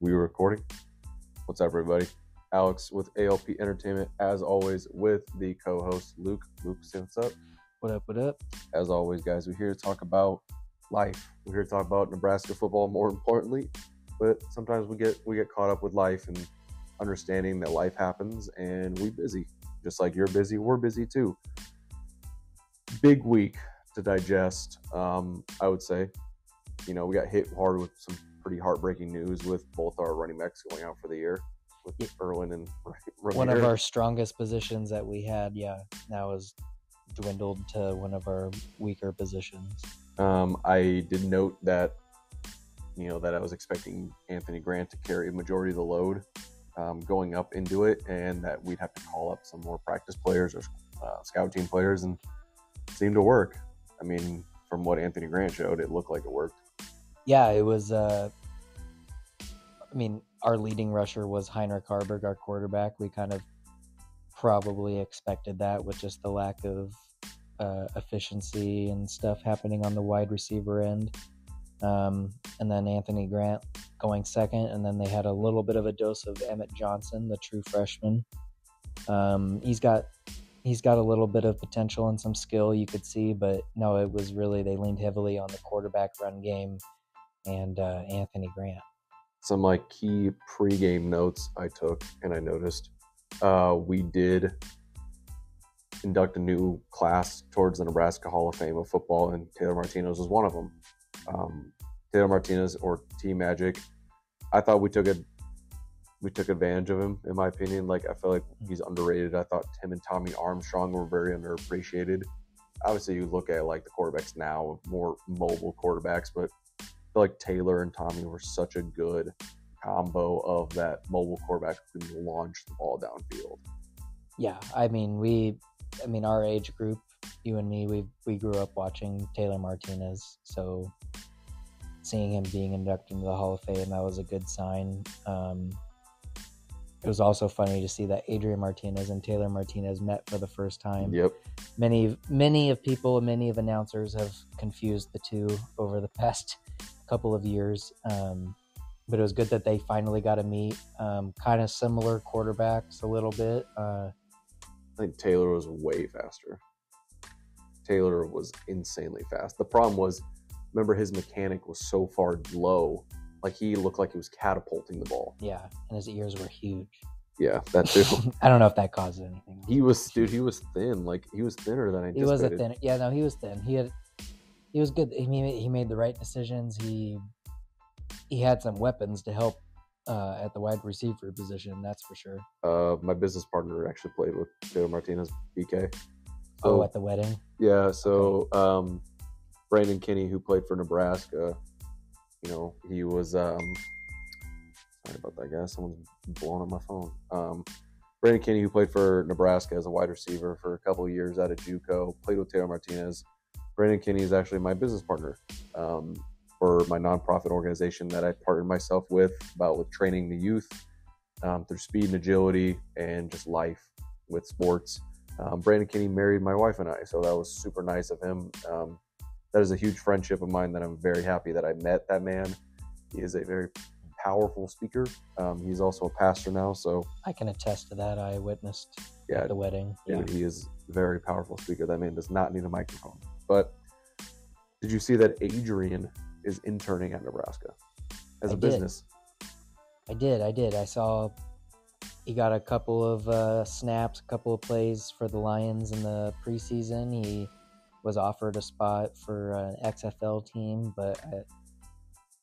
We were recording. What's up, everybody? Alex with ALP Entertainment, as always, with the co-host Luke. Luke, say what's up. What up, what up? As always, guys, we're here to talk about life. We're here to talk about Nebraska football, more importantly. But sometimes we get caught up with life and understanding that life happens, and we're busy. Just like you're busy, we're busy too. Big week to digest, I would say. We got hit hard with some pretty heartbreaking news with both our running backs going out for the year, with Irwin and Ramir. One of our strongest positions that we had, now has dwindled to one of our weaker positions. I did note that, that I was expecting Anthony Grant to carry a majority of the load going up into it, and that we'd have to call up some more practice players or scout team players, and it seemed to work. I mean, from what Anthony Grant showed, it looked like it worked. Yeah, it was, our leading rusher was Heinrich Harburg, our quarterback. We kind of probably expected that with just the lack of efficiency and stuff happening on the wide receiver end. And then Anthony Grant going second, and then they had a little bit of a dose of Emmett Johnson, the true freshman. He's got a little bit of potential and some skill you could see, but no, it was really, they leaned heavily on the quarterback run game and Anthony Grant. Some key pregame notes I took, and I noticed we did induct a new class towards the Nebraska Hall of Fame of football, and Taylor Martinez was one of them. Taylor Martinez, or T-Magic, I thought we took advantage of him, in my opinion. I feel like he's underrated. I thought Tim and Tommy Armstrong were very underappreciated. Obviously, you look at the quarterbacks now, more mobile quarterbacks, but I feel like Taylor and Tommy were such a good combo of that mobile quarterback who can launch the ball downfield. Yeah, our age group, you and me, we grew up watching Taylor Martinez, so seeing him being inducted into the Hall of Fame, that was a good sign. It was also funny to see that Adrian Martinez and Taylor Martinez met for the first time. Yep. Many of people and many of announcers have confused the two over the past couple of years. But it was good that they finally got to meet. Kind of similar quarterbacks a little bit. I think Taylor was way faster. Taylor was insanely fast. The problem was, remember, his mechanic was so far low. He looked like he was catapulting the ball. Yeah, and his ears were huge. Yeah, that too. I don't know if that caused anything. He was thin. He was thinner than I anticipated. He was a thin. Yeah, no, he was thin. He was good. He made the right decisions. He had some weapons to help at the wide receiver position, that's for sure. My business partner actually played with Taylor Martinez, BK. So, at the wedding? Yeah, so okay. Brandon Kinney, who played for Nebraska, he was sorry about that, guys. Someone's blowing up my phone. Brandon Kinney, who played for Nebraska as a wide receiver for a couple of years out of JUCO, played with Taylor Martinez. Brandon Kinney is actually my business partner for my nonprofit organization that I partnered myself with training the youth through speed and agility and just life with sports. Brandon Kinney married my wife and I, so that was super nice of him. That is a huge friendship of mine that I'm very happy that I met that man. He is a very powerful speaker. He's also a pastor now, so I can attest to that. I witnessed at the wedding. Dude, he is a very powerful speaker. That man does not need a microphone. But did you see that Adrian is interning at Nebraska as a business? I did. I saw he got a couple of snaps, a couple of plays for the Lions in the preseason. He was offered a spot for an XFL team, but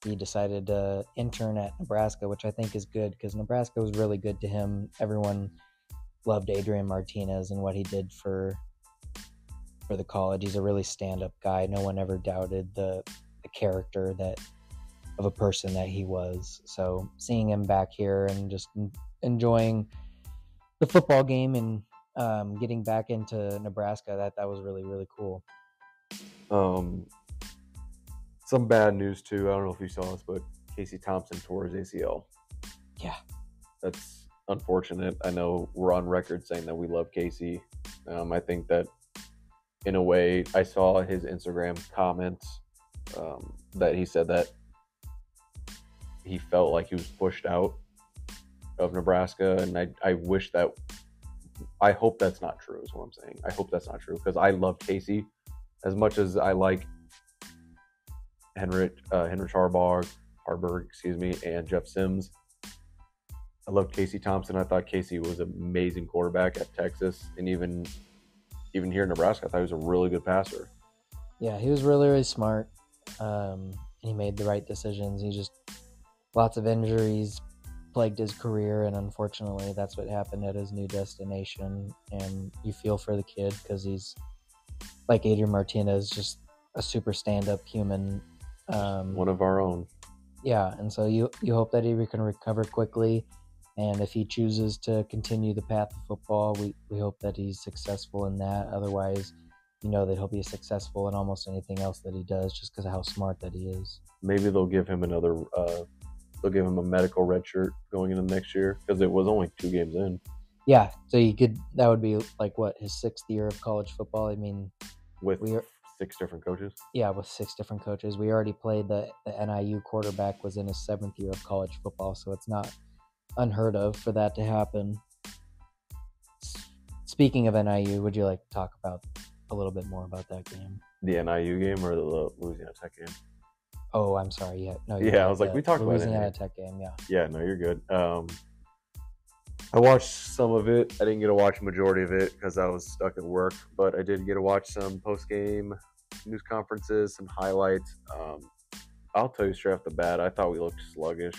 he decided to intern at Nebraska, which I think is good because Nebraska was really good to him. Everyone loved Adrian Martinez and what he did for the college. He's a really stand-up guy. No one ever doubted the character of a person that he was. So seeing him back here and just enjoying the football game and getting back into Nebraska, that was really, really cool. Some bad news too. I don't know if you saw this, but Casey Thompson tore his ACL. Yeah, that's unfortunate. I know we're on record saying that we love Casey. I think that in a way, I saw his Instagram comments that he said that he felt like he was pushed out of Nebraska, and I hope that's not true. Is what I'm saying. I hope that's not true because I love Casey as much as I like Henrich Harburg, and Jeff Sims. I love Casey Thompson. I thought Casey was an amazing quarterback at Texas, and even here in Nebraska, I thought he was a really good passer. Yeah, he was really, really smart. He made the right decisions. He just lots of injuries plagued his career, and unfortunately, that's what happened at his new destination. And you feel for the kid because he's like Adrian Martinez, just a super stand-up human. One of our own. Yeah, and so you hope that he can recover quickly. And if he chooses to continue the path of football, we hope that he's successful in that. Otherwise, that he'll be successful in almost anything else that he does just because of how smart that he is. Maybe they'll give him a medical red shirt going into next year because it was only 2 games in. Yeah, so that would be like what, his 6th year of college football. I mean, with 6 different coaches. Yeah, with 6 different coaches. We already played the NIU quarterback was in his 7th year of college football, so it's not unheard of for that to happen. Speaking of NIU, would you like to talk about a little bit more about that game? The NIU game or the Louisiana Tech game? Oh, I'm sorry. Yeah, no. Yeah, I was like, we talked about Louisiana Tech game. Yeah. Yeah, no, you're good. I watched some of it. I didn't get to watch a majority of it because I was stuck at work, but I did get to watch some post-game news conferences, some highlights. I'll tell you straight off the bat, I thought we looked sluggish,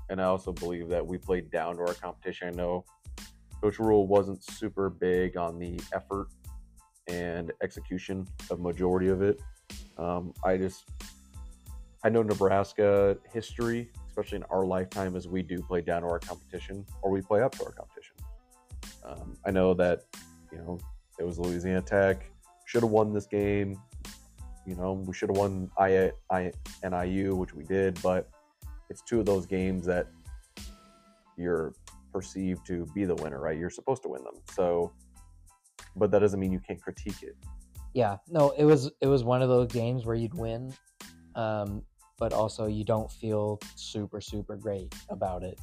and I also believe that we played down to our competition. I know Coach Rule wasn't super big on the effort and execution of majority of it. I know Nebraska history, especially in our lifetime, is we do play down to our competition or we play up to our competition. I know that, it was Louisiana Tech. Should have won this game. We should have won NIU, which we did, but it's 2 of those games that you're perceived to be the winner, right? You're supposed to win them. So, but that doesn't mean you can't critique it. Yeah, no, it was one of those games where you'd win, but also you don't feel super, super great about it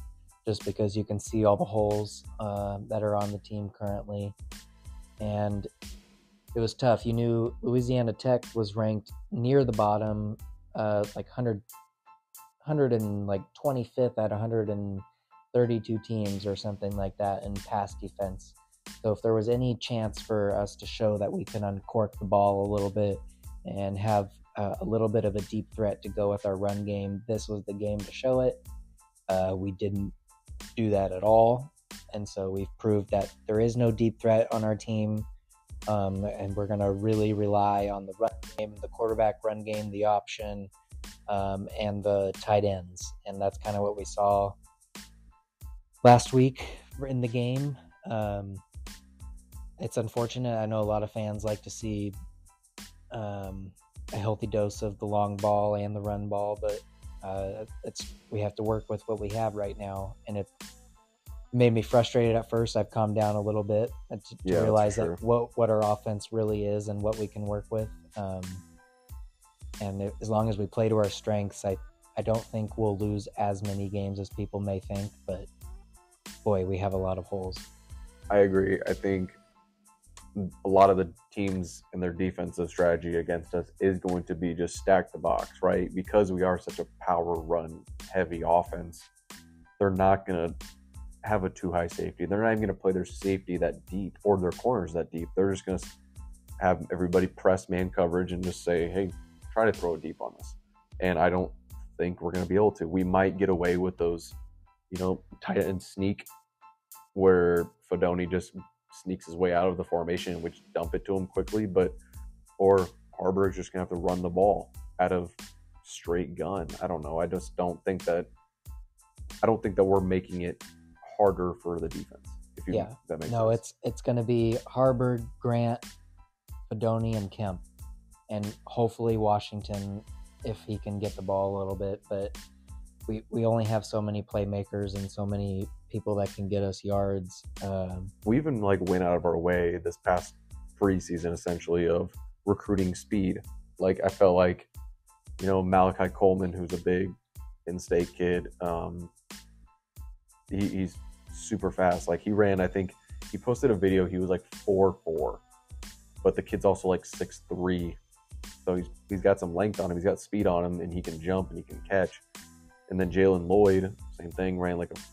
just because you can see all the holes that are on the team currently. And it was tough. You knew Louisiana Tech was ranked near the bottom, like 125th out of 132 teams or something like that in pass defense. So if there was any chance for us to show that we can uncork the ball a little bit and have a little bit of a deep threat to go with our run game, this was the game to show it. We didn't do that at all. And so we've proved that there is no deep threat on our team. And we're going to really rely on the run game, the quarterback run game, the option, and the tight ends. And that's kind of what we saw last week in the game. It's unfortunate. I know a lot of fans like to see a healthy dose of the long ball and the run ball, but we have to work with what we have right now. And it made me frustrated at first. I've calmed down a little bit to realize that what our offense really is and what we can work with. And as long as we play to our strengths, I don't think we'll lose as many games as people may think, but boy, we have a lot of holes. I agree. I think a lot of the teams and their defensive strategy against us is going to be just stack the box, right? Because we are such a power run heavy offense, they're not going to have a too high safety. They're not even going to play their safety that deep or their corners that deep. They're just going to have everybody press man coverage and just say, hey, try to throw it deep on us. And I don't think we're going to be able to. We might get away with those, tight end sneak where Fedoni just sneaks his way out of the formation, which dump it to him quickly, or Harburg's just going to have to run the ball out of straight gun. I don't know. I just don't think that we're making it harder for the defense. That makes sense. It's going to be Harburg, Grant, Fedoni, and Kemp, and hopefully Washington if he can get the ball a little bit. But we only have so many playmakers and so many people that can get us yards. We even went out of our way this past preseason essentially of recruiting speed. I felt like Malachi Coleman, who's a big in-state kid. He's super fast. Like he ran, I think he posted a video. He was like 4.4, but the kid's also like 6'3", so he's got some length on him. He's got speed on him, and he can jump and he can catch. And then Jalen Lloyd, same thing,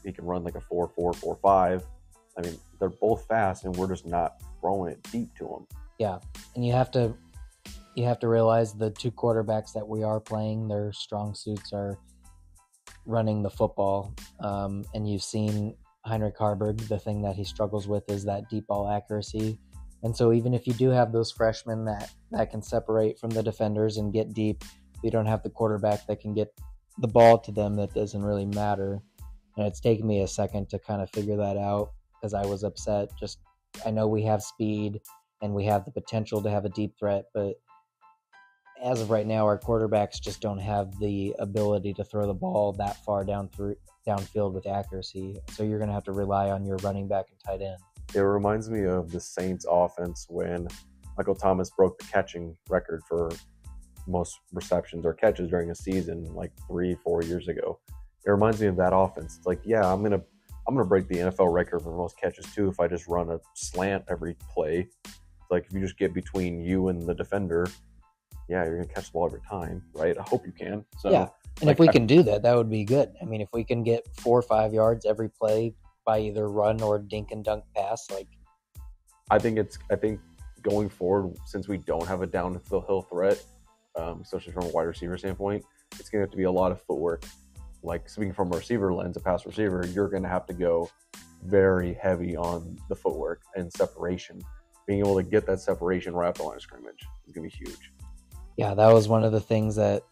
he can run like a 4.4, 4.5. I mean, they're both fast, and we're just not throwing it deep to them. Yeah, and you have to realize the two quarterbacks that we are playing, their strong suits are running the football. And you've seen Heinrich Harburg, the thing that he struggles with is that deep ball accuracy. And so even if you do have those freshmen that can separate from the defenders and get deep, you don't have the quarterback that can get the ball to them. That doesn't really matter. And it's taken me a second to kind of figure that out because I was upset. Just, I know we have speed and we have the potential to have a deep threat, but as of right now, our quarterbacks just don't have the ability to throw the ball that far downfield with accuracy. So you're going to have to rely on your running back and tight end. It reminds me of the Saints offense when Michael Thomas broke the catching record for most receptions or catches during a season like 3-4 years ago. It reminds me of that offense. It's like, yeah, I'm gonna break the NFL record for most catches too if I just run a slant every play. It's like if you just get between you and the defender, yeah, you're gonna catch the ball every time, right? I hope you can. So yeah, and like, if we can do that, that would be good. I mean, if we can get 4 or 5 yards every play by either run or dink and dunk pass, like I think going forward, since we don't have a down the hill threat, especially from a wide receiver standpoint, it's gonna have to be a lot of footwork. Like speaking from a receiver lens, a pass receiver, you're gonna have to go very heavy on the footwork and separation. Being able to get that separation right at the line of scrimmage is gonna be huge. Yeah, that was one of the things that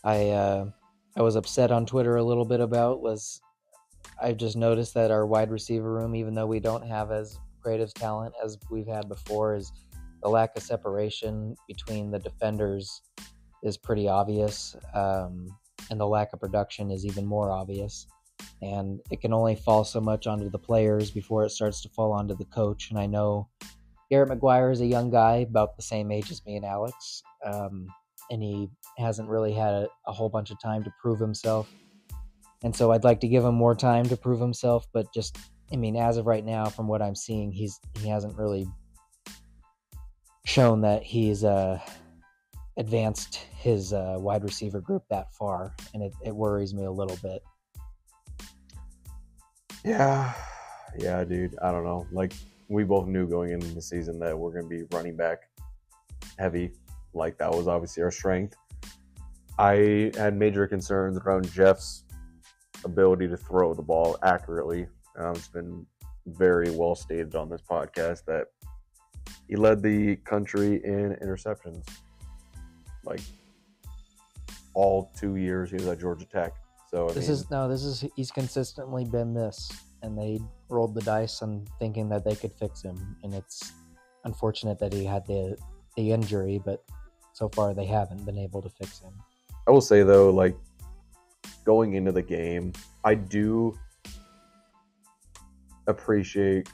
I was upset on Twitter a little bit about. Was I just noticed that our wide receiver room, even though we don't have as great of talent as we've had before, is the lack of separation between the defenders is pretty obvious, and the lack of production is even more obvious. And it can only fall so much onto the players before it starts to fall onto the coach. And I know Garrett McGuire is a young guy, about the same age as me and Alex, and he hasn't really had a whole bunch of time to prove himself. And so I'd like to give him more time to prove himself, but just, I mean, as of right now, from what I'm seeing, he hasn't really shown that he's advanced his wide receiver group that far, and it worries me a little bit. Yeah, dude. I don't know. Like, we both knew going into the season that we're going to be running back heavy. Like, that was obviously our strength. I had major concerns around Jeff's ability to throw the ball accurately. It's been very well stated on this podcast that he led the country in interceptions. Like, all 2 years he was at Georgia Tech. So he's consistently been this, and they rolled the dice on thinking that they could fix him, and it's unfortunate that he had the injury, but so far they haven't been able to fix him. I will say though, like, going into the game, I do appreciate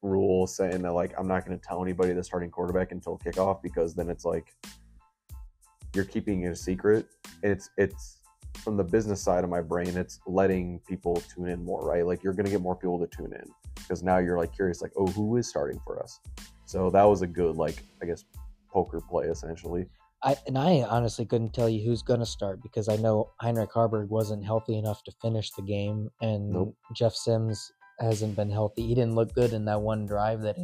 Rule saying that, like, I'm not going to tell anybody the starting quarterback until kickoff, because then it's like you're keeping it a secret. And it's from the business side of my brain, it's letting people tune in more, right? Like, you're going to get more people to tune in because now you're like curious, like, oh, who is starting for us? So that was a good, like, I guess, poker play essentially. I honestly couldn't tell you who's going to start, because I know Heinrich Harburg wasn't healthy enough to finish the game, and Nope. Jeff Sims hasn't been healthy. He didn't look good in that one drive that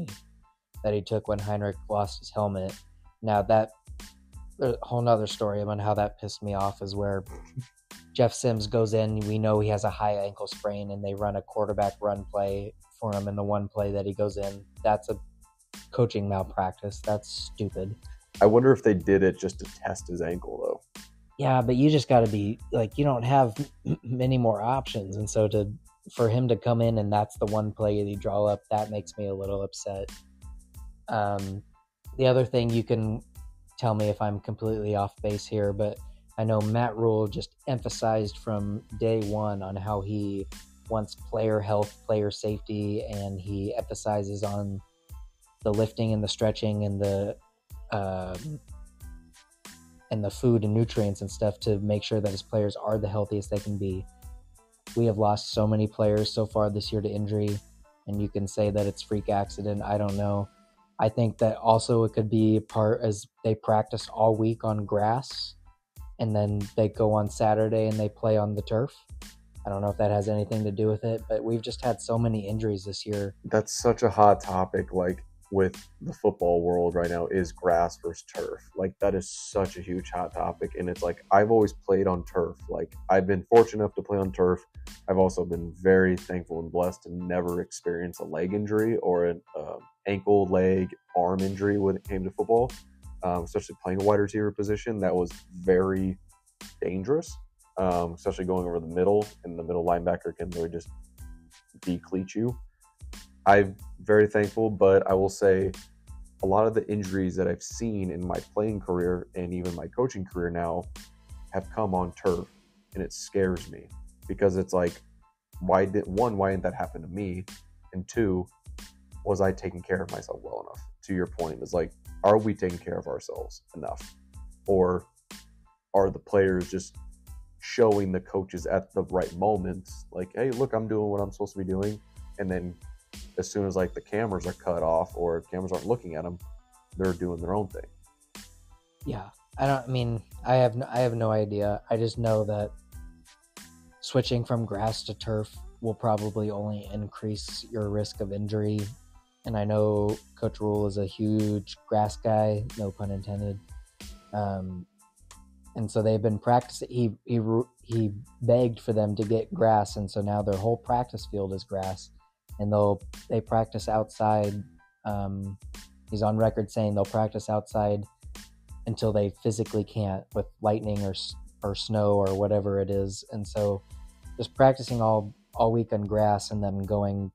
he took when Heinrich lost his helmet. Now, that a whole nother story about how that pissed me off is where Jeff Sims goes in. We know he has a high ankle sprain, and they run a quarterback run play for him in the one play that he goes in. That's a coaching malpractice. That's stupid. I wonder if they did it just to test his ankle, though. Yeah, but you just got to be, like, you don't have many more options. And so for him to come in and that's the one play that you draw up, that makes me a little upset. The other thing, you can tell me if I'm completely off base here, but I know Matt Rule just emphasized from day one on how he wants player health, player safety, and he emphasizes on the lifting and the stretching and the and the food and nutrients and stuff to make sure that his players are the healthiest they can be. We have lost so many players so far this year to injury, and you can say that it's freak accident. I don't know. I think that also it could be part as they practice all week on grass, and then they go on Saturday and they play on the turf. I don't know if that has anything to do with it, but we've just had so many injuries this year. That's such a hot topic, like with the football world right now, is grass versus turf. Like that is such a huge hot topic. And it's like, I've always played on turf. Like I've been fortunate enough to play on turf. I've also been very thankful and blessed to never experience a leg injury or an ankle, leg, arm injury when it came to football, especially playing a wide receiver position. That was very dangerous, especially going over the middle, and the middle linebacker can really just decleat you. I'm very thankful, but I will say a lot of the injuries that I've seen in my playing career and even my coaching career now have come on turf, and it scares me because it's like, why didn't that happen to me? And two, was I taking care of myself well enough? To your point, it's like, are we taking care of ourselves enough? Or are the players just showing the coaches at the right moments, like, hey, look, I'm doing what I'm supposed to be doing, and then as soon as like the cameras are cut off or cameras aren't looking at them, they're doing their own thing. Yeah, I have no idea. I just know that switching from grass to turf will probably only increase your risk of injury. And I know Coach Rule is a huge grass guy, no pun intended. And so they've been practicing. He begged for them to get grass, and so now their whole practice field is grass, and they practice outside. He's on record saying they'll practice outside until they physically can't, with lightning or snow or whatever it is. And so just practicing all week on grass and then going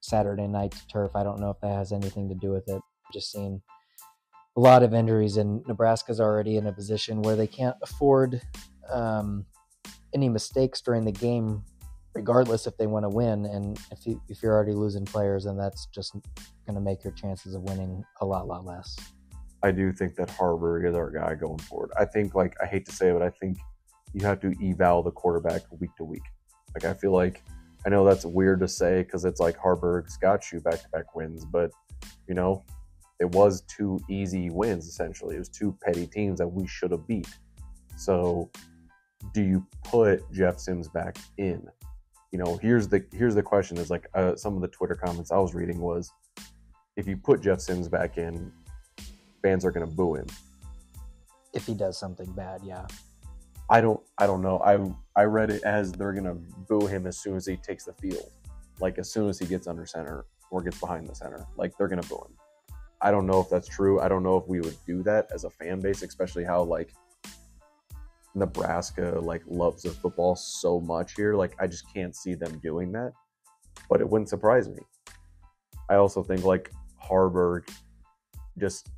Saturday night to turf. I don't know if that has anything to do with it. Just seen a lot of injuries, and Nebraska's already in a position where they can't afford any mistakes during the game, regardless if they want to win. And if you're already losing players, then that's just going to make your chances of winning a lot less. I do think that Harburg is our guy going forward. I think, like, I hate to say it, but I think you have to eval the quarterback week to week. Like, I feel like, I know that's weird to say because it's like Harburg's got you back-to-back wins, but, you know, it was 2 easy wins, essentially. It was 2 petty teams that we should have beat. So do you put Jeff Sims back in? You know, here's the question is, like, some of the Twitter comments I was reading was, if you put Jeff Sims back in, fans are going to boo him. If he does something bad, yeah. I don't know. I read it as they're going to boo him as soon as he takes the field. Like, as soon as he gets under center or gets behind the center. Like, they're going to boo him. I don't know if that's true. I don't know if we would do that as a fan base, especially how, like, Nebraska, like, loves their football so much here. Like, I just can't see them doing that. But it wouldn't surprise me. I also think, like, Harburg just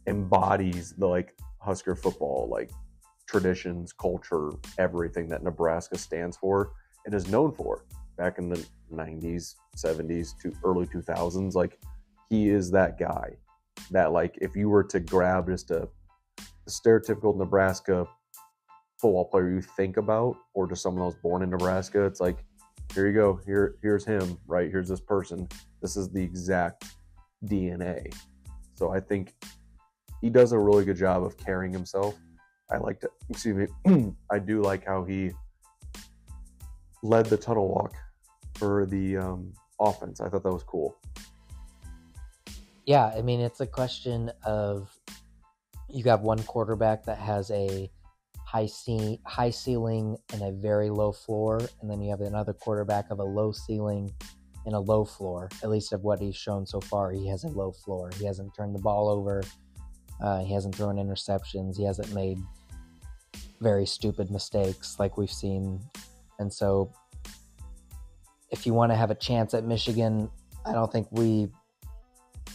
embodies the, like, Husker football, like, traditions, culture, everything that Nebraska stands for and is known for. Back in the 90s, 70s, to early 2000s, like, he is that guy that, like, if you were to grab just a stereotypical Nebraska football player you think about, or just someone that was born in Nebraska, it's like, here you go, here's him, right? Here's this person. This is the exact DNA. So I think he does a really good job of carrying himself. I do like how he led the tunnel walk for the offense. I thought that was cool. Yeah, I mean, it's a question of, you have one quarterback that has a high ceiling and a very low floor, and then you have another quarterback of a low ceiling and a low floor. At least of what he's shown so far, he has a low floor. He hasn't turned the ball over. He hasn't thrown interceptions. He hasn't made very stupid mistakes like we've seen. And so if you want to have a chance at Michigan, I don't think we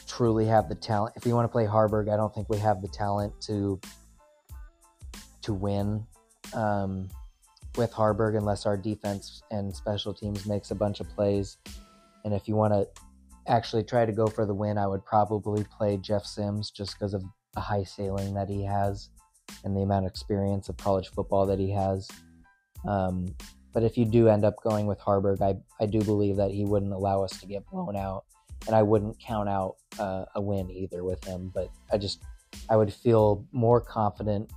truly have the talent. If you want to play Harburg, I don't think we have the talent to win with Harburg unless our defense and special teams makes a bunch of plays. And if you want to actually try to go for the win, I would probably play Jeff Sims just because of the high ceiling that he has. and the amount of experience of college football that he has. But if you do end up going with Harburg, I do believe that he wouldn't allow us to get blown out, and I wouldn't count out a win either with him. But I would feel more confident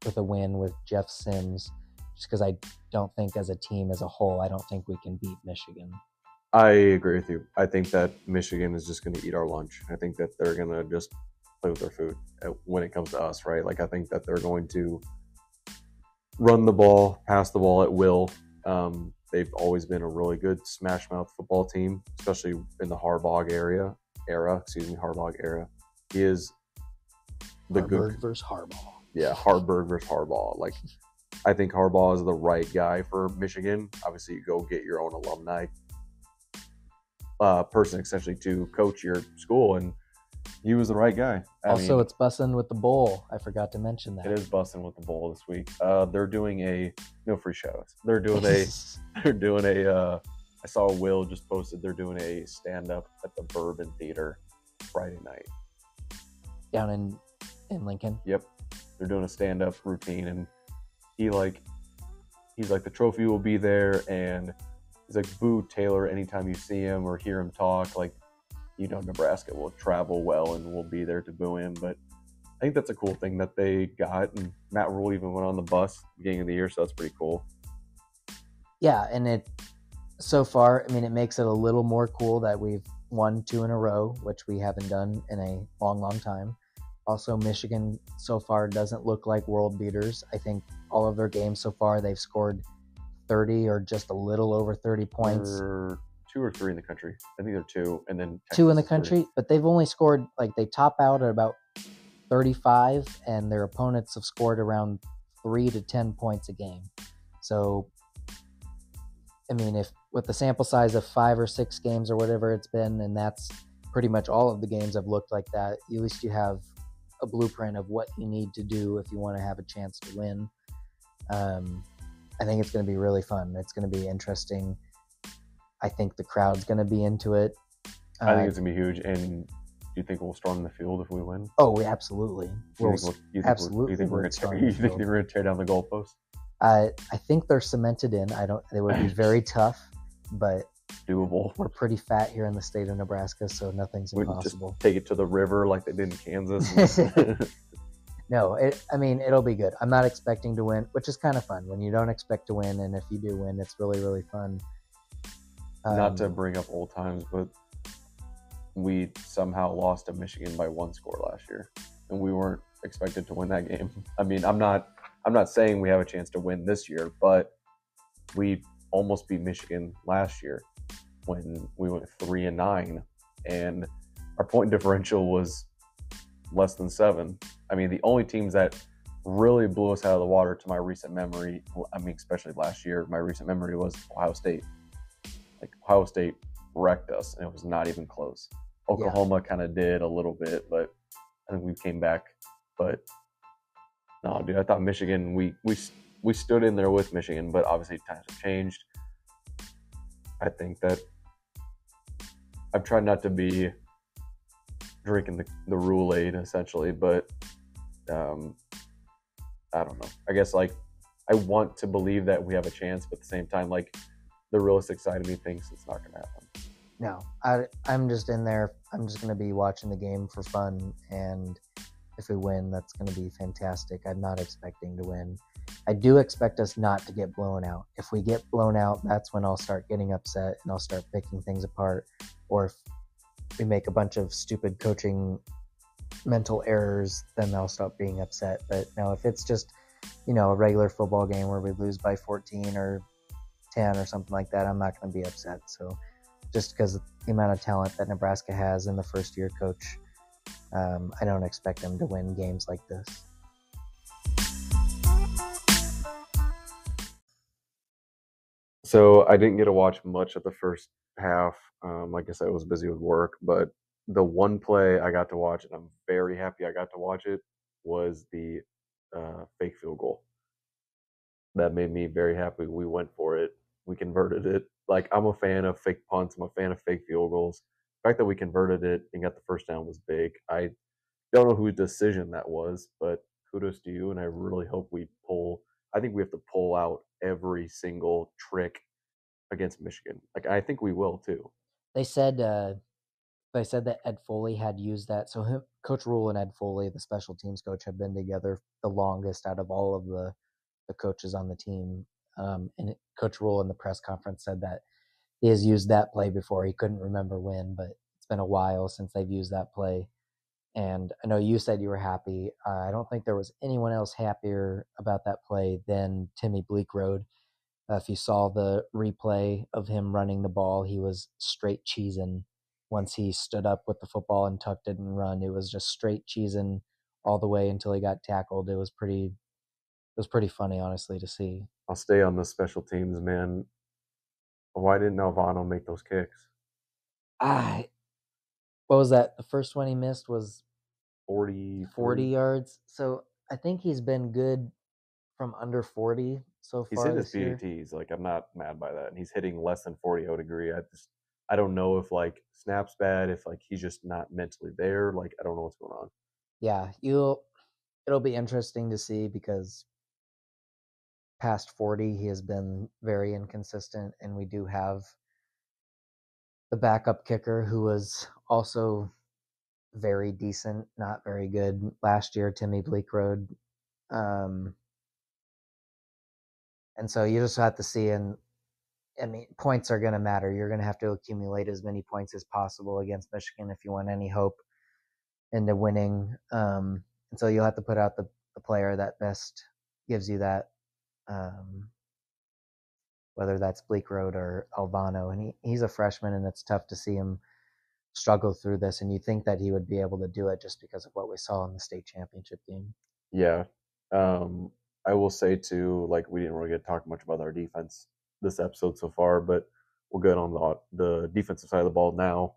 with a win with Jeff Sims, just because I don't think as a team as a whole, I don't think we can beat Michigan. I agree with you. I think that Michigan is just going to eat our lunch. I think that they're going to just play with their food when it comes to us, right? Like, I think that they're going to run the ball, pass the ball at will. They've always been a really good smash mouth football team, especially in the Harbaugh era. Harbaugh era. He is the Harburg versus Harbaugh. Yeah, Harburg versus Harbaugh. Like, I think Harbaugh is the right guy for Michigan. Obviously, you go get your own alumni person essentially to coach your school, and he was the right guy. Also, it's bussin' with the bowl. I forgot to mention that. It is bussin' with the bowl this week. They're doing no free shows. They're doing I saw Will just posted they're doing a stand-up at the Bourbon Theater Friday night. Down in Lincoln? Yep. They're doing a stand-up routine, and he's like, the trophy will be there, and he's like, boo Taylor anytime you see him or hear him talk. Like, Nebraska will travel well and we'll be there to boo him. But I think that's a cool thing that they got. And Matt Rule even went on the bus at the beginning of the year, so that's pretty cool. Yeah, and so far, it makes it a little more cool that we've won 2 in a row, which we haven't done in a long, long time. Also, Michigan so far doesn't look like world beaters. I think all of their games so far, they've scored 30 or just a little over 30 points. They're 2 or 3 in the country. I think they're 2, and then Texas 2 in the country, but they've only scored, they top out at about 35, and their opponents have scored around 3 to 10 points a game. So, if with the sample size of 5 or 6 games or whatever it's been, and that's pretty much all of the games have looked like that, at least you have a blueprint of what you need to do if you want to have a chance to win. I think it's going to be really fun. It's going to be interesting. I think the crowd's going to be into it. I think it's going to be huge. And do you think we'll storm the field if we win? Oh, absolutely. You think we're going to tear down the goalpost? I think they're cemented in. They would be very tough, but doable. We're pretty fat here in the state of Nebraska, so nothing's impossible. Just take it to the river like they did in Kansas. No, it'll be good. I'm not expecting to win, which is kind of fun when you don't expect to win, and if you do win, it's really, really fun. Not to bring up old times, but we somehow lost to Michigan by 1 score last year, and we weren't expected to win that game. I'm not saying we have a chance to win this year, but we almost beat Michigan last year when we went 3-9, and our point differential was less than 7. The only teams that really blew us out of the water to my recent memory, especially last year, my recent memory was Ohio State. Ohio State wrecked us, and it was not even close. Oklahoma kind of did a little bit, but I think we came back. But no, dude, I thought Michigan, we stood in there with Michigan, but obviously times have changed. I think that I've tried not to be drinking the Rule-Aid, essentially, but I don't know. I guess, I want to believe that we have a chance, but at the same time, the realistic side of me thinks it's not going to happen. No, I'm just in there. I'm just going to be watching the game for fun, and if we win, that's going to be fantastic. I'm not expecting to win. I do expect us not to get blown out. If we get blown out, that's when I'll start getting upset and I'll start picking things apart. Or if we make a bunch of stupid coaching mental errors, then I'll stop being upset. But no, if it's just, a regular football game where we lose by 14 or 10 or something like that, I'm not going to be upset. So just because of the amount of talent that Nebraska has in the first-year coach, I don't expect them to win games like this. So I didn't get to watch much of the first half. Like I said, I was busy with work, but the one play I got to watch, and I'm very happy I got to watch it, was the fake field goal. That made me very happy. We went for it. We converted it. I'm a fan of fake punts. I'm a fan of fake field goals. The fact that we converted it and got the first down was big. I don't know whose decision that was, but kudos to you, and I really hope we pull. I think we have to pull out every single trick against Michigan. Like I think we will too. They said that Ed Foley had used that. So Coach Rule and Ed Foley, the special teams coach, have been together the longest out of all of the coaches on the team. Coach Rule in the press conference said that he has used that play before. He couldn't remember when, but it's been a while since they've used that play. And I know you said you were happy. I don't think there was anyone else happier about that play than Timmy Bleekrode. If you saw the replay of him running the ball, he was straight cheesing. Once he stood up with the football and tucked it and run, it was just straight cheesing all the way until he got tackled. It was pretty funny, honestly, to see. I'll stay on the special teams, man. Why didn't Alvano make those kicks? Ah, what was that? The first one he missed was 40 40. yards. So I think he's been good from under 40 so He's far hitting his this year. PATs. Like I'm not mad by that. And he's hitting less than 40. I would agree. I don't know if like snap's bad, if like he's just not mentally there. Like I don't know what's going on. Yeah, it'll be interesting to see because past 40 he has been very inconsistent, and we do have the backup kicker who was also very decent, not very good last year, Timmy Bleekrode. Um, and so you just have to see, and I mean, points are going to matter. You're going to have to accumulate as many points as possible against Michigan if you want any hope into winning. And so you'll have to put out the player that best gives you that, whether that's Bleekrode or Alvano. And he's a freshman, and it's tough to see him struggle through this. And you think that he would be able to do it just because of what we saw in the state championship game. Yeah. Um, I will say too, like we didn't really get to talk much about our defense this episode so far, but we'll get on the defensive side of the ball now.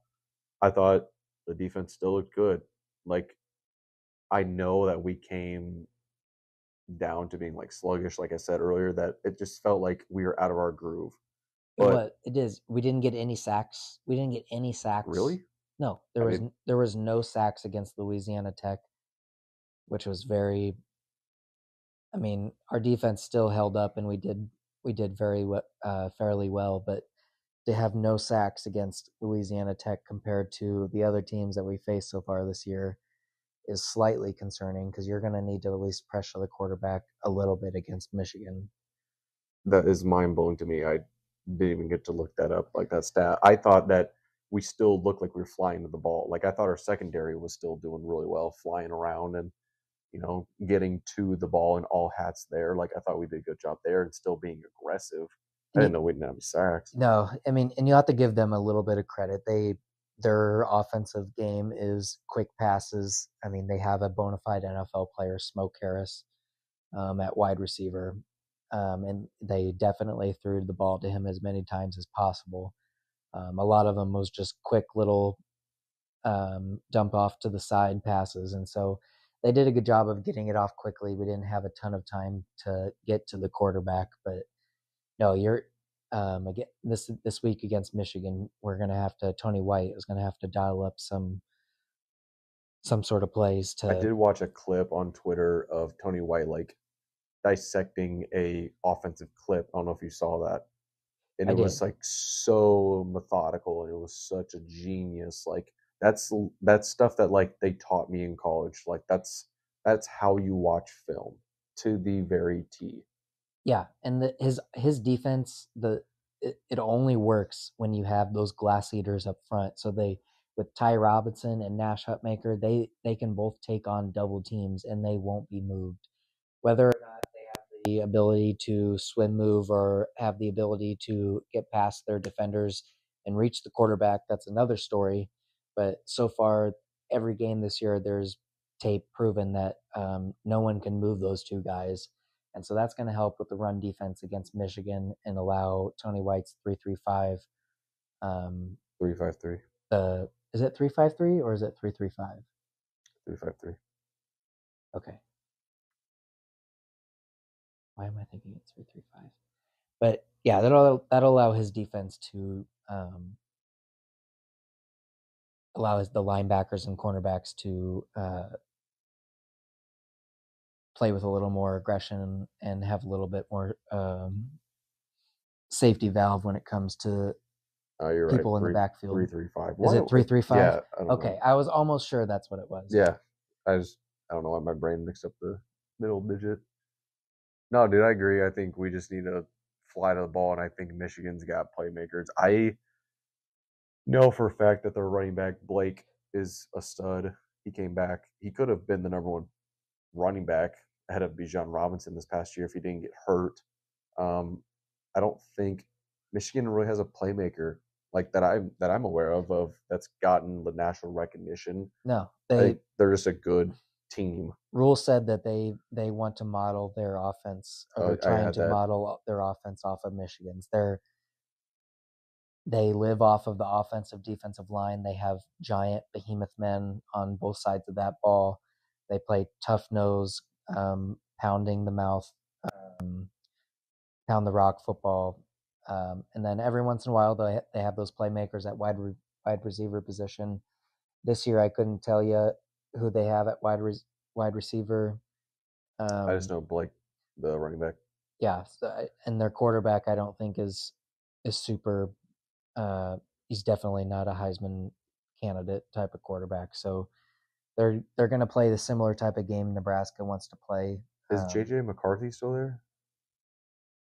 I thought the defense still looked good. Like I know that we came down to being like sluggish, like I said earlier, that it just felt like we were out of our groove. But What it is, we didn't get any sacks. We didn't get any sacks. really, No, I did. there was no sacks against Louisiana Tech, which was very. I mean, our defense still held up, and we did fairly well, but to have no sacks against Louisiana Tech compared to the other teams that we faced so far this year is slightly concerning because you're going to need to at least pressure the quarterback a little bit against Michigan. That is mind blowing to me. I didn't even get to look that up, like that stat. I thought that we still looked like we were flying to the ball. Like I thought our secondary was still doing really well, flying around and getting to the ball in all hats there. Like I thought we did a good job there and still being aggressive. I And didn't know we didn't have any sacks. no, I mean, and you have to give them a little bit of credit. Their offensive game is quick passes. I mean, they have a bona fide NFL player, Smoke Harris, at wide receiver, and they definitely threw the ball to him as many times as possible. A lot of them was just quick little dump off to the side passes, and so they did a good job of getting it off quickly. We didn't have a ton of time to get to the quarterback, but no, you're again this week against Michigan, we're gonna have to Tony White is gonna have to dial up some sort of plays I to. did watch a clip on Twitter of Tony White like dissecting a offensive clip. I don't know if you saw that. And I it was did. like so methodical and it was such a genius. Like that's stuff that like they taught me in college. Like that's how you watch film to the very T. Yeah, and his defense, it only works when you have those glass eaters up front. So they with Ty Robinson and Nash Hutmaker, they can both take on double teams and they won't be moved. Whether or not they have the ability to swim move or have the ability to get past their defenders and reach the quarterback, that's another story. But so far, every game this year, there's tape proven that no one can move those two guys. And so that's going to help with the run defense against Michigan and allow Tony White's 3-3-5. 3-5-3. Is it 3-5-3 or is it 3-3-5? 3-5-3. Okay. Why am I thinking it's 3-3-5? But yeah, that'll allow his defense to allow the linebackers and cornerbacks to play with a little more aggression and have a little bit more safety valve when it comes to You're right. people in the backfield. 3-3-5. Is it 3-3-5? Yeah, I don't okay, know. I was almost sure that's what it was. Yeah, I don't know why my brain mixed up the middle digit. No, dude, I agree. I think we just need to fly to the ball, and I think Michigan's got playmakers. I know for a fact that their running back Blake is a stud. He came back. He could have been the number one running back ahead of Bijan Robinson this past year if he didn't get hurt. I don't think Michigan really has a playmaker like that I'm aware of that's gotten the national recognition. No, I think they're just a good team. Rule said that they want to model their offense, or they're trying to model their offense off of Michigan's. They live off of the offensive defensive line. They have giant behemoth men on both sides of that ball. They play tough nose, pounding the mouth, pound the rock football. And then every once in a while, they have those playmakers at wide receiver position. This year, I couldn't tell you who they have at wide receiver. I just know Blake, the running back. Yeah, and their quarterback, I don't think is super. He's definitely not a Heisman candidate type of quarterback. So they're going to play the similar type of game Nebraska wants to play. Is JJ McCarthy still there?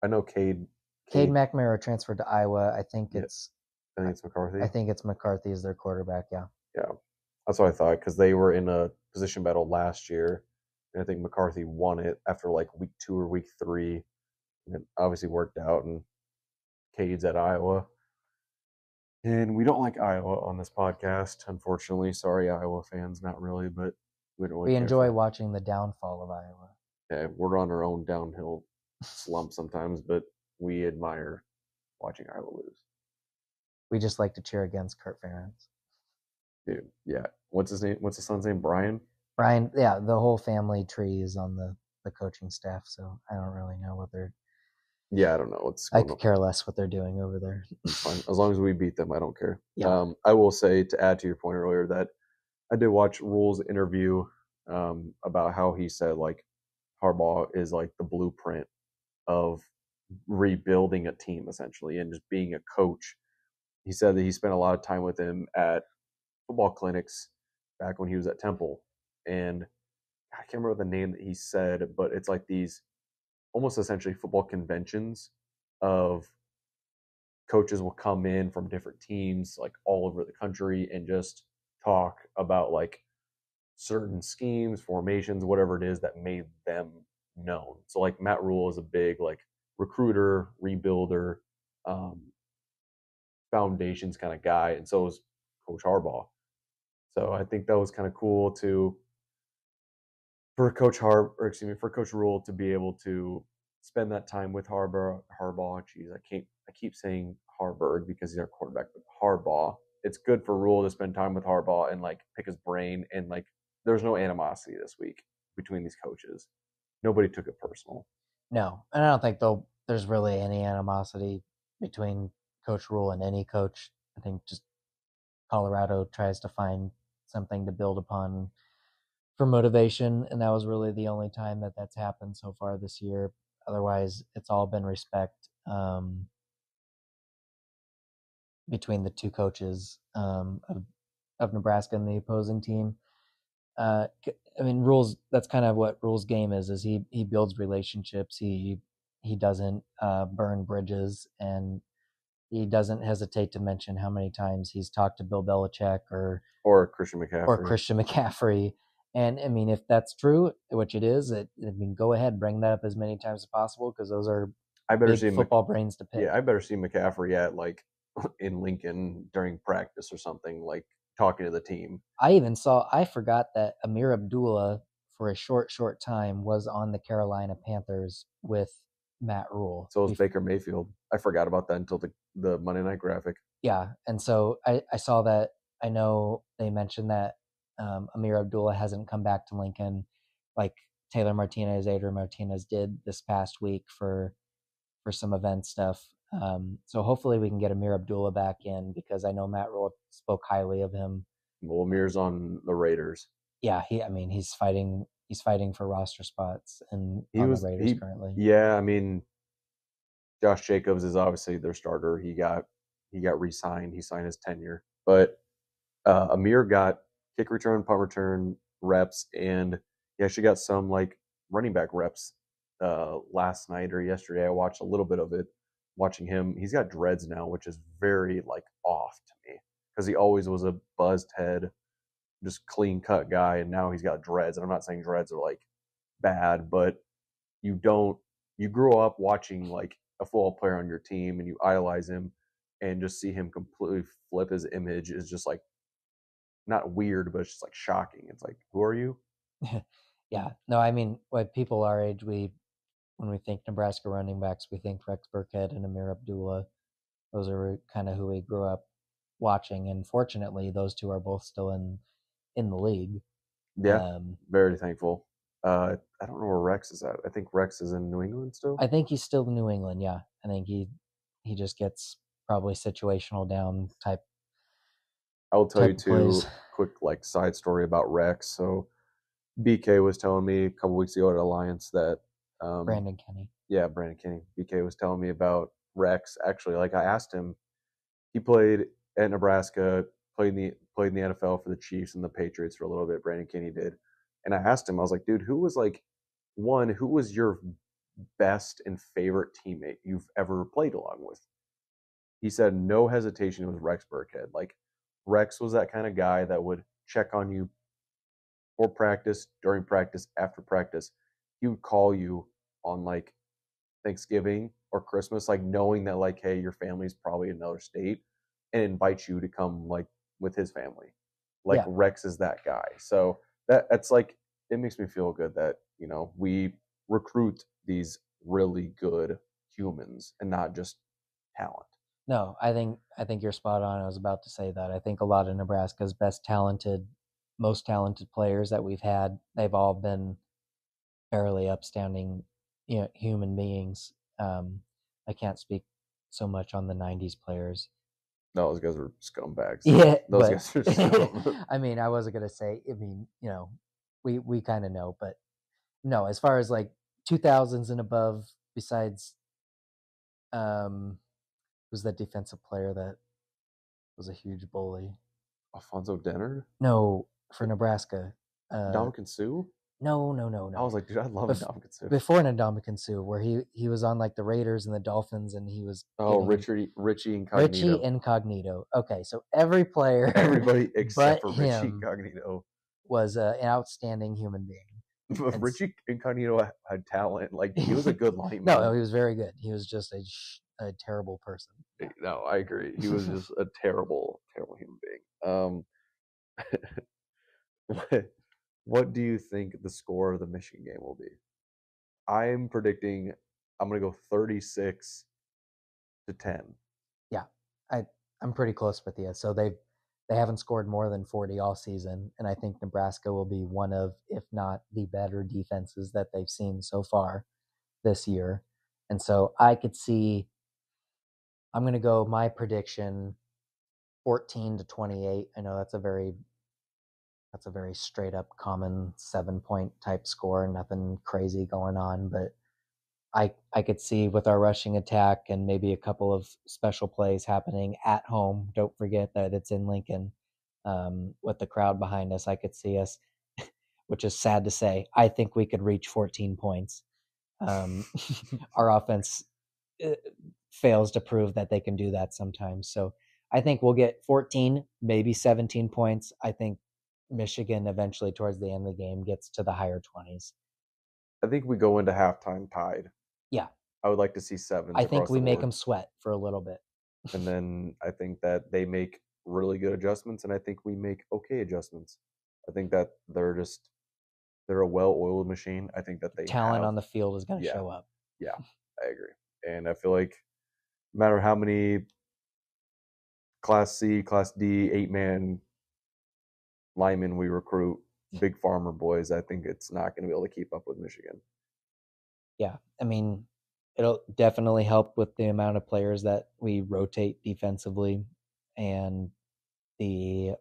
I know Cade McNamara transferred to Iowa. I think it's McCarthy. I think it's McCarthy as their quarterback. Yeah. Yeah, that's what I thought because they were in a position battle last year, and I think McCarthy won it after like week 2 or week 3, and it obviously worked out. And Cade's at Iowa, and we don't like Iowa on this podcast, unfortunately. Sorry, Iowa fans, not really, but we don't. Really we enjoy watching the downfall of Iowa. Yeah, we're on our own downhill slump sometimes, but we admire watching Iowa lose. We just like to cheer against Kurt Ferentz. Dude, yeah. What's his name? What's his son's name? Brian? Brian, yeah. The whole family tree is on the coaching staff, so I don't really know what they're... Yeah, I don't know. I could care less what they're doing over there. Fine. As long as we beat them, I don't care. Yeah. I will say, to add to your point earlier, that I did watch Rule's interview about how he said, like, Harbaugh is like the blueprint of rebuilding a team, essentially, and just being a coach. He said that he spent a lot of time with him at football clinics back when he was at Temple. And I can't remember the name that he said, but it's like these almost essentially football conventions of coaches will come in from different teams, like all over the country, and just talk about like certain schemes, formations, whatever it is that made them known. So like Matt Rule is a big like recruiter, rebuilder, foundations kind of guy, and so is Coach Harbaugh. So I think that was kind of cool for Coach Rule to be able to spend that time with Harbaugh. Geez, I keep saying Harburg because he's our quarterback, but Harbaugh. It's good for Rule to spend time with Harbaugh and like pick his brain, and like there's no animosity this week between these coaches. Nobody took it personal. No, and I don't think there's really any animosity between Coach Rule and any coach. I think just Colorado tries to find something to build upon for motivation, and that was really the only time that that's happened so far this year. Otherwise, it's all been respect between the two coaches of Nebraska and the opposing team. I mean, Rules. That's kind of what Rules' game is. He builds relationships. He doesn't burn bridges, and he doesn't hesitate to mention how many times he's talked to Bill Belichick or Christian McCaffrey. And I mean, if that's true, which it is, I mean, go ahead, bring that up as many times as possible, because those are big football brains to pick. Yeah, I better see McCaffrey at like in Lincoln during practice or something, like talking to the team. I forgot that Amir Abdullah for a short time was on the Carolina Panthers with Matt Rule. So was Baker Mayfield. I forgot about that until the Monday Night Graphic. Yeah, and so I saw that. I know they mentioned that Amir Abdullah hasn't come back to Lincoln like Adrian Martinez did this past week for some event stuff. So hopefully we can get Amir Abdullah back in, because I know Matt Rule spoke highly of him. Well, Amir's on the Raiders. Yeah, he's fighting he's fighting for roster spots and He on the was Raiders he currently. yeah, I mean, Josh Jacobs is obviously their starter. He got re-signed. He signed his tenure, but Amir got kick return, punt return reps, and he actually got some like running back reps last night or yesterday. I watched a little bit of it. Watching him, he's got dreads now, which is very like off to me because he always was a buzzed head, just clean cut guy, and now he's got dreads. And I'm not saying dreads are like bad, but you don't you grow up watching like a football player on your team and you idolize him, and just see him completely flip his image is just like not weird, but it's just like shocking. It's like, who are you? Yeah, no, I mean, what people our age, when we think Nebraska running backs, we think Rex Burkhead and Amir Abdullah. Those are kind of who we grew up watching, and fortunately, those two are both still in the league. Yeah, very thankful. I don't know where Rex is at. I think Rex is in New England still. I think he's still in New England. Yeah, I think he just gets probably situational down type. I will tell you plays. too, quick like side story about Rex. So BK was telling me a couple weeks ago at Alliance that Brandon Kenny. Yeah, Brandon Kenny. BK was telling me about Rex. Actually, like I asked him, he played at Nebraska, played in the NFL for the Chiefs and the Patriots for a little bit. Brandon Kenny did, and I asked him, I was like, dude, who was your best and favorite teammate you've ever played along with? He said, no hesitation, it was Rex Burkhead. Like Rex was that kind of guy that would check on you for practice, during practice, after practice. He would call you on like Thanksgiving or Christmas, like knowing that like, hey, your family's probably in another state, and invite you to come like with his family. Like Yeah. Rex is that guy. So that's like, it makes me feel good that, we recruit these really good humans and not just talent. No, I think you're spot on. I was about to say that. I think a lot of Nebraska's most talented players that we've had, they've all been fairly upstanding, human beings. I can't speak so much on the '90s players. No, those guys are scumbags. Yeah, those but guys are scum. I mean, I wasn't gonna say. I mean, we kind of know, but no, as far as like 2000s and above, besides, who's that defensive player that was a huge bully? Alfonso Denner? No, for Nebraska. Dominican Sue? No. I was like, dude, I love Dominican Sue. Before Ndamukong Suh, where he was on like the Raiders and the Dolphins, and he was Richie Incognito. Richie Incognito. Okay, so everybody except for him Richie Incognito was an outstanding human being. But Richie Incognito had talent. Like he was a good lineman. No, he was very good. He was just a terrible person. No, I agree. He was just a terrible, terrible human being. What do you think the score of the Michigan game will be? I'm predicting I'm going to go 36-10. Yeah, I'm pretty close with you. So they haven't scored more than 40 all season, and I think Nebraska will be one of, if not the better defenses that they've seen so far this year. And so I could see, I'm going to go my prediction 14-28. I know that's a very straight up common 7-point type score, nothing crazy going on, but I could see with our rushing attack and maybe a couple of special plays happening at home. Don't forget that it's in Lincoln, with the crowd behind us. I could see us, which is sad to say, I think we could reach 14 points. Our offense fails to prove that they can do that sometimes. So I think we'll get 14, maybe 17 points. I think Michigan eventually towards the end of the game gets to the higher 20s. I think we go into halftime tied. Yeah. I would like to see 7s. I think we make them sweat for a little bit. And then I think that they make really good adjustments, and I think we make okay adjustments. I think that they're a well-oiled machine. I think that they talent on the field is going to show up. Yeah, I agree. And I feel like no matter how many Class C, Class D, 8-man linemen we recruit, big farmer boys, I think it's not going to be able to keep up with Michigan. Yeah, I mean, it'll definitely help with the amount of players that we rotate defensively and the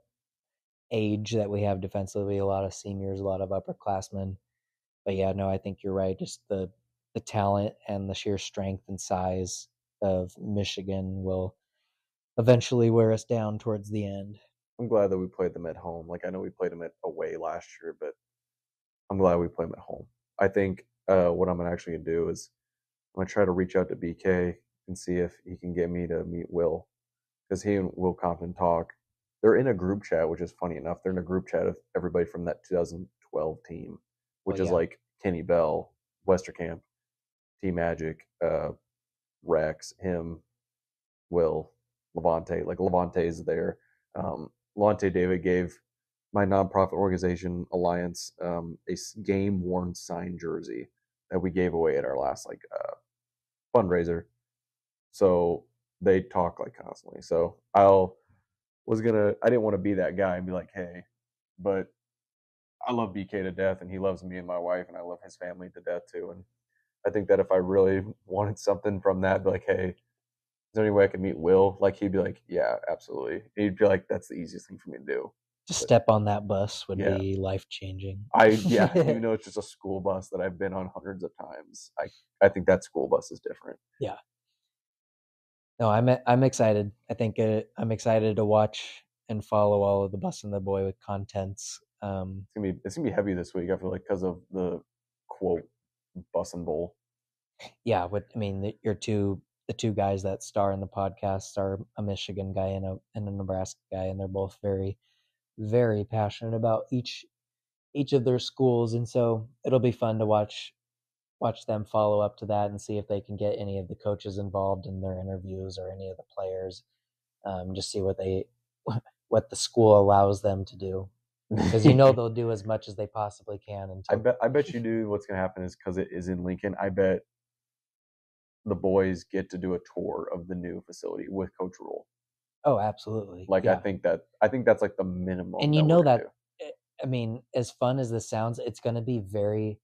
age that we have defensively. A lot of seniors, a lot of upperclassmen. But yeah, no, I think you're right. Just the talent and the sheer strength and size of Michigan will eventually wear us down towards the end. I'm glad that we played them at home. Like I know we played them at away last year, but I'm glad we played them at home. I think what I'm actually gonna do is I'm gonna try to reach out to BK and see if he can get me to meet Will, because he and Will Compton talk. They're in a group chat, which is funny enough. They're in a group chat of everybody from that 2012 team, Well, which is yeah, like Kenny Bell, Westerkamp, T Magic, Rex, him, Will, Levante. Like Levante is there. Levante David gave my nonprofit organization Alliance a game worn signed jersey that we gave away at our last fundraiser. So they talk like constantly. So I didn't want to be that guy and be like, hey, but I love BK to death and he loves me and my wife and I love his family to death too. And I think that if I really wanted something from that, I'd be like, hey, is there any way I could meet Will? Like he'd be like, yeah, absolutely. He'd be like, that's the easiest thing for me to do. just But step on that bus would yeah, be life changing. even though it's just a school bus that I've been on hundreds of times, I think that school bus is different. Yeah. No, I'm excited. I think I'm excited to watch and follow all of the Bus and the Boy with contents. It's gonna be heavy this week. I feel like because of the quote bus and bowl. Yeah, what I mean, the two guys that star in the podcast are a Michigan guy and a Nebraska guy, and they're both very very passionate about each of their schools, and so it'll be fun to watch them follow up to that and see if they can get any of the coaches involved in their interviews or any of the players. Just see what the school allows them to do, because they'll do as much as they possibly can until. I bet you do. What's gonna happen is because it is in Lincoln. I bet the boys get to do a tour of the new facility with Coach Rule. Oh, absolutely, Like yeah. I think that's like the minimum And that we're gonna that, do. I mean, as fun as this sounds, it's going to be very.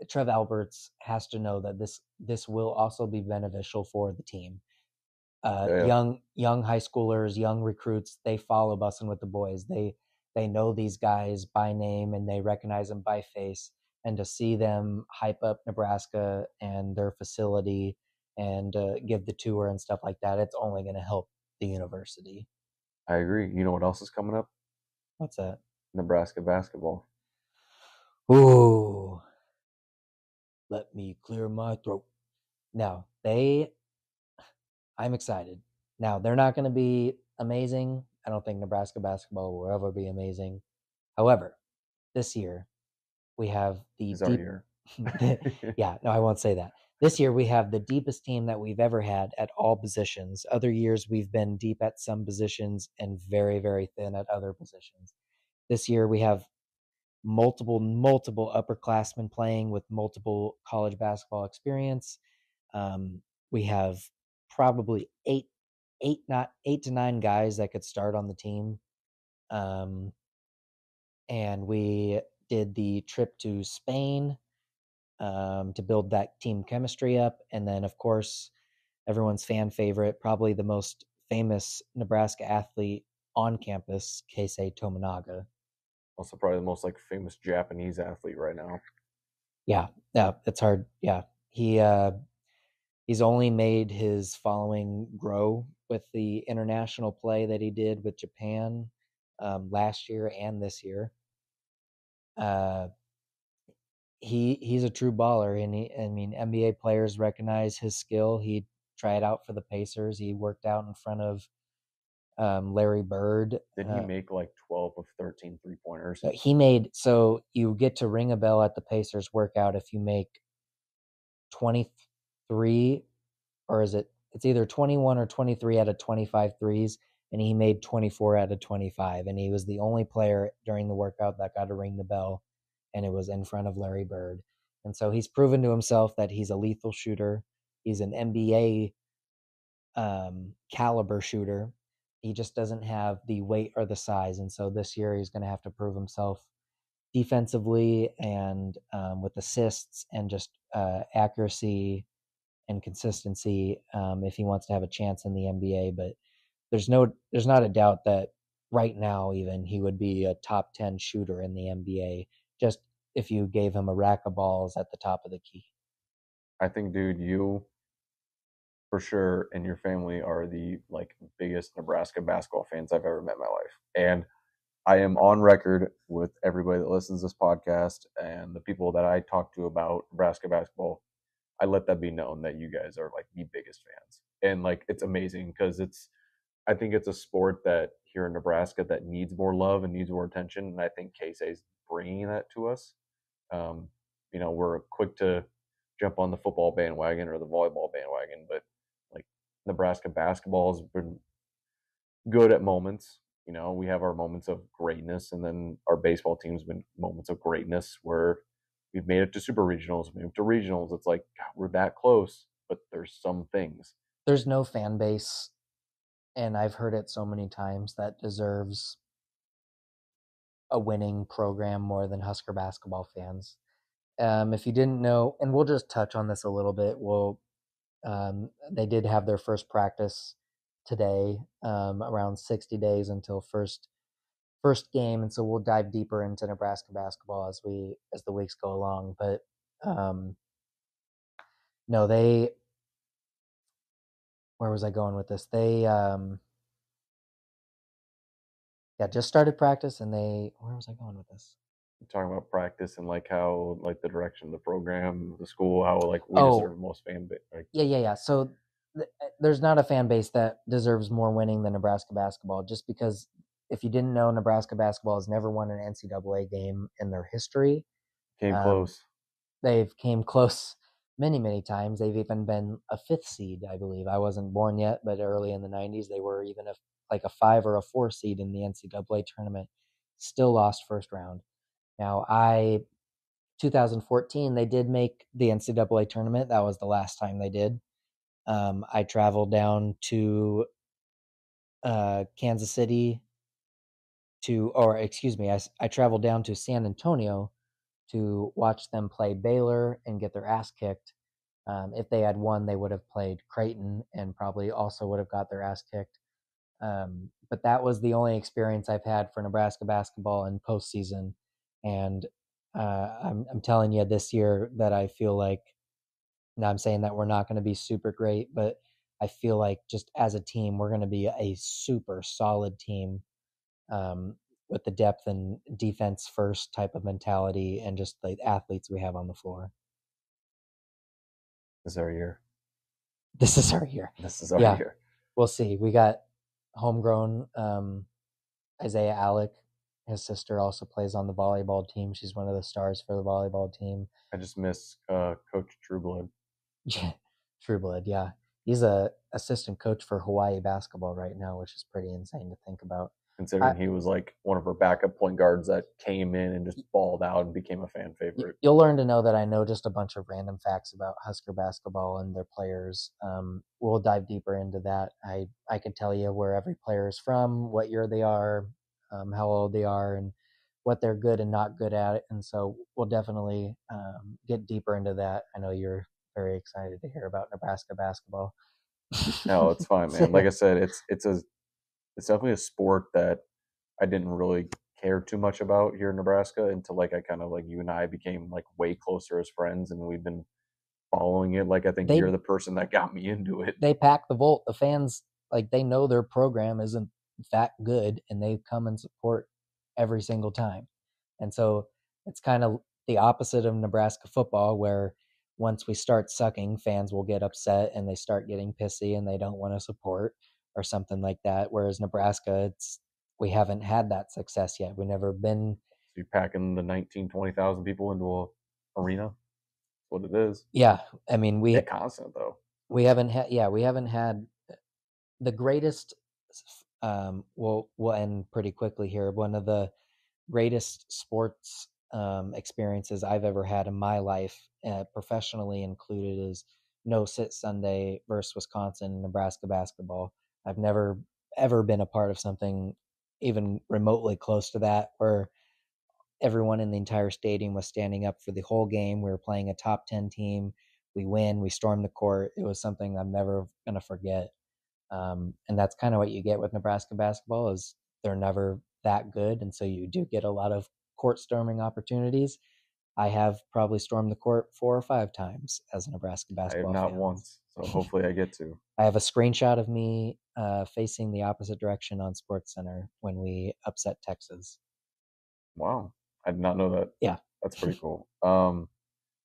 Trev Alberts has to know that this will also be beneficial for the team. Yeah, Young high schoolers, young recruits, they follow Bussin' with the Boys. They know these guys by name and they recognize them by face. And to see them hype up Nebraska and their facility and give the tour and stuff like that, it's only going to help the university. I agree. You know what else is coming up? What's that? Nebraska basketball. Ooh, let me clear my throat. Now, I'm excited. Now, they're not going to be amazing. I don't think Nebraska basketball will ever be amazing. However, this year we have the Is our deep. year. Yeah, no, I won't say that. This year we have the deepest team that we've ever had at all positions. Other years we've been deep at some positions and very, very thin at other positions. This year we have multiple upperclassmen playing with multiple college basketball experience. We have probably eight to nine guys that could start on the team. And we did the trip to Spain to build that team chemistry up. And then, of course, everyone's fan favorite, probably the most famous Nebraska athlete on campus, Keisei Tominaga. Also, probably the most famous Japanese athlete right now. Yeah, it's hard. Yeah, he's only made his following grow with the international play that he did with Japan last year and this year. He's a true baller, and I mean, NBA players recognize his skill. He tried out for the Pacers. He worked out in front of Larry Bird. Did he make 12 of 13 3-pointers? He made, so you get to ring a bell at the Pacers workout if you make 23, or it's either 21 or 23 out of 25 threes, and he made 24 out of 25, and he was the only player during the workout that got to ring the bell, and it was in front of Larry Bird. And so he's proven to himself that he's a lethal shooter. He's an NBA caliber shooter. He just doesn't have the weight or the size. And so this year he's going to have to prove himself defensively and with assists and just accuracy and consistency if he wants to have a chance in the NBA. But there's not a doubt that right now even he would be a top 10 shooter in the NBA. Just if you gave him a rack of balls at the top of the key. I think, dude, you for sure and your family are the like biggest Nebraska basketball fans I've ever met in my life. And I am on record with everybody that listens to this podcast and the people that I talk to about Nebraska basketball. I let that be known that you guys are like the biggest fans. And like it's amazing because I think it's a sport that here in Nebraska that needs more love and needs more attention. And I think K is bringing that to us. Um, we're quick to jump on the football bandwagon or the volleyball bandwagon, but like Nebraska basketball has been good at moments. We have our moments of greatness, and then our baseball team's been moments of greatness where we've made it to super regionals, moved to regionals. It's like God, we're that close, but there's some things. There's no fan base, and I've heard it so many times, that deserves a winning program more than Husker basketball fans. If you didn't know, and we'll just touch on this a little bit, they did have their first practice today, around 60 days until first game, and so we'll dive deeper into Nebraska basketball as the weeks go along. But no, where was I going with this? They just started practice, and where was I going with this? Talking about practice and like how like the direction of the program, the school, how like we deserve most fan base. Like, yeah. So there's not a fan base that deserves more winning than Nebraska basketball. Just because, if you didn't know, Nebraska basketball has never won an NCAA game in their history. Came close. They've came close many times. They've even been a 5th seed, I believe. I wasn't born yet, but early in the 90s, they were even like a 5 or a 4 seed in the NCAA tournament. Still lost first round. Now, 2014, they did make the NCAA tournament. That was the last time they did. I traveled down to Kansas City I traveled down to San Antonio to watch them play Baylor and get their ass kicked. If they had won, they would have played Creighton and probably also would have got their ass kicked. But that was the only experience I've had for Nebraska basketball in postseason. And I'm telling you this year that I feel like, now I'm saying that we're not going to be super great, but I feel like just as a team, we're going to be a super solid team, with the depth and defense first type of mentality and just the athletes we have on the floor. This is our year. This is our year. This is our year. We'll see. We got homegrown Isaiah Alec. His sister also plays on the volleyball team. She's one of the stars for the volleyball team. I just miss Coach Trueblood. Trueblood, yeah. He's a assistant coach for Hawaii basketball right now, which is pretty insane to think about. Considering he was like one of our backup point guards that came in and just balled out and became a fan favorite. You'll learn to know that I know just a bunch of random facts about Husker basketball and their players. We'll dive deeper into that. I could tell you where every player is from, what year they are, how old they are, and what they're good and not good at. And so we'll definitely get deeper into that. I know you're very excited to hear about Nebraska basketball. No, it's fine, man. Like I said, it's definitely a sport that I didn't really care too much about here in Nebraska until like I kind of like you and I became like way closer as friends, and we've been following it. Like I think you're the person that got me into it. They pack the Volt. The fans, like, they know their program isn't that good, and they come and support every single time. And so it's kind of the opposite of Nebraska football, where once we start sucking, fans will get upset and they start getting pissy and they don't want to support or something like that. Whereas Nebraska, we haven't had that success yet. We've never been. So you're packing the 20,000 people into a arena. That's what it is. Yeah, I mean we constant though. We haven't had the greatest. We'll end pretty quickly here. One of the greatest sports experiences I've ever had in my life, professionally included, is No Sit Sunday versus Wisconsin, Nebraska basketball. I've never ever been a part of something even remotely close to that, where everyone in the entire stadium was standing up for the whole game. We were playing a top 10 team. We win. We storm the court. It was something I'm never going to forget. And that's kind of what you get with Nebraska basketball, is they're never that good. And so you do get a lot of court storming opportunities. I have probably stormed the court 4 or 5 times as a Nebraska I have basketball not fan. once, so hopefully I get to. I have a screenshot of me facing the opposite direction on Sports Center when we upset Texas. Wow, I did not know that. Yeah. That's pretty cool.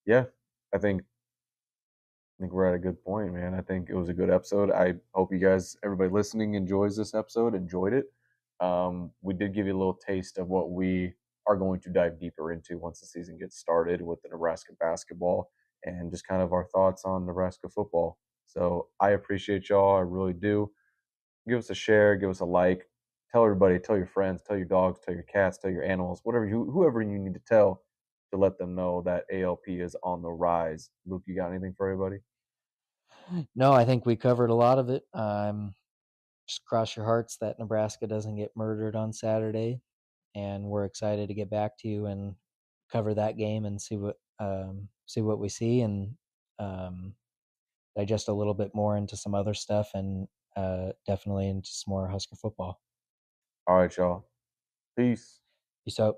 Yeah, I think we're at a good point, man. I think it was a good episode. I hope you guys, everybody listening, enjoys this episode, enjoyed it. We did give you a little taste of what we are going to dive deeper into once the season gets started with the Nebraska basketball and just kind of our thoughts on Nebraska football. So I appreciate y'all. I really do. Give us a share, give us a like, tell everybody, tell your friends, tell your dogs, tell your cats, tell your animals, whoever you need to tell to let them know that ALP is on the rise. Luke, you got anything for everybody? No, I think we covered a lot of it. Just cross your hearts that Nebraska doesn't get murdered on Saturday, and we're excited to get back to you and cover that game and see what we see, and digest a little bit more into some other stuff, and definitely into some more Husker football. All right, y'all. Peace. Peace out.